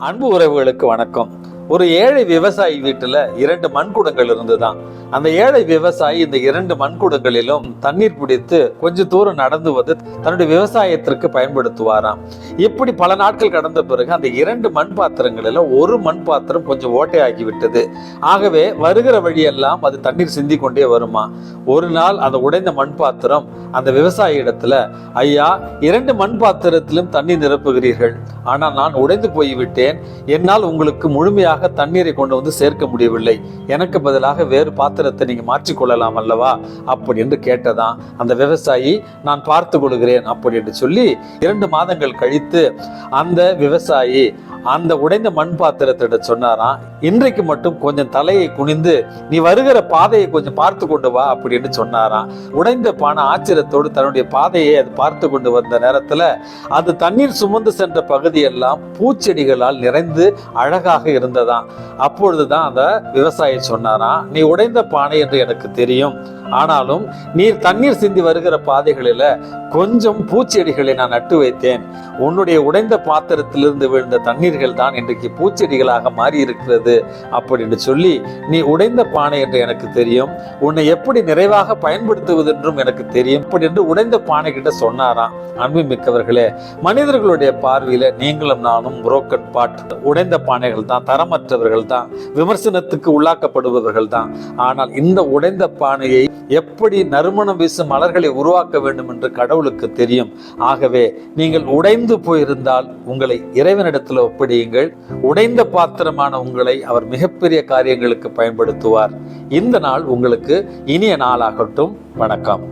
அன்பு உறவுகளுக்கு வணக்கம். ஒரு ஏழை விவசாயி வீட்டுல 2 மண்குடங்கள் இருந்துதான். அந்த ஏழை விவசாயி இந்த 2 மண்குடங்களிலும் தண்ணீர் பிடித்து கொஞ்ச தூரம் நடந்து வந்து தன்னுடைய விவசாயத்திற்கு பயன்படுத்துவாராம். இப்படி பல நாட்கள் கடந்த பிறகு அந்த 2 மண் பாத்திரங்களில ஒரு மண் பாத்திரம் கொஞ்சம் ஓட்டையாகி விட்டது. ஆகவே வருகிற வழியெல்லாம் அது தண்ணீர் சிந்தி கொண்டே வருமா. ஒரு நாள் அந்த உடைந்த மண் பாத்திரம் அந்த விவசாயி இடத்துல, ஐயா, 2 மண் பாத்திரத்திலும் தண்ணீர் நிரப்புகிறீர்கள், ஆனால் நான் உடைந்து போய்விட்டேன், என்னால் உங்களுக்கு முழுமையாக தண்ணீரை கொண்டு வந்து சேர்க்க முடியவில்லை, எனக்கு பதிலாக வேறு பாத்திரத்தை நீங்க மாற்றிக்கொள்ளலாம் அல்லவா அப்படி என்று கேட்டதான். அந்த விவசாயி, நான் பார்த்து கொள்கிறேன் அப்படி என்று சொல்லி 2 மாதங்கள் கழித்து அந்த விவசாயி அந்த உடைந்த மண் பாத்திரத்திட்ட சொன்னாராம், இன்றைக்கு மட்டும் கொஞ்சம் தலையை குனிந்து நீ வருகிற பாதையை கொஞ்சம் பார்த்து கொண்டு வா அப்படின்னு சொன்னாராம். உடைந்த பானை ஆச்சரியத்தோடு தன்னுடைய பாதையை அது பார்த்து கொண்டு வந்த நேரத்துல அது தண்ணீர் சுமந்து சென்ற பகுதியெல்லாம் பூச்செடிகளால் நிறைந்து அழகாக இருந்ததாம். அப்பொழுதுதான் அந்த விவசாயி சொன்னாராம், நீ உடைந்த பானை என்று எனக்கு தெரியும், ஆனாலும் நீர் தண்ணீர் சிந்தி வருகிற பாதைகளில கொஞ்சம் பூச்செடிகளை நான் நட்டு வைத்தேன், உன்னுடைய உடைந்த பாத்திரத்திலிருந்து விழுந்த தண்ணீர்கள் தான் இன்றைக்கு பூச்செடிகளாக மாறி இருக்கிறது அப்படின்னு சொல்லி, நீ உடைந்த பானை என்று எனக்கு தெரியும், உன்னை எப்படி நிறைவாக பயன்படுத்துவது என்றும் எனக்கு தெரியும் அப்படி என்று உடைந்த பானை கிட்ட சொன்னாராம். அன்பு மிக்கவர்களே, மனிதர்களுடைய பார்வையில நீங்களும் நானும் புரோக்கன் பாட், உடைந்த பானைகள் தான், தரமற்றவர்கள் தான், விமர்சனத்துக்கு உள்ளாக்கப்படுபவர்கள் தான். ஆனால் இந்த உடைந்த பானையை எப்படி நறுமணம் வீசும் மலர்களை உருவாக்க வேண்டும் என்று கடவுளுக்கு தெரியும். ஆகவே நீங்கள் உடைந்து போயிருந்தால் உங்களை இறைவனிடத்தில் ஒப்படையுங்கள். உடைந்த பாத்திரமான உங்களை அவர் மிகப்பெரிய காரியங்களுக்கு பயன்படுத்துவார். இந்த நாள் உங்களுக்கு இனிய நாளாகட்டும். வணக்கம்.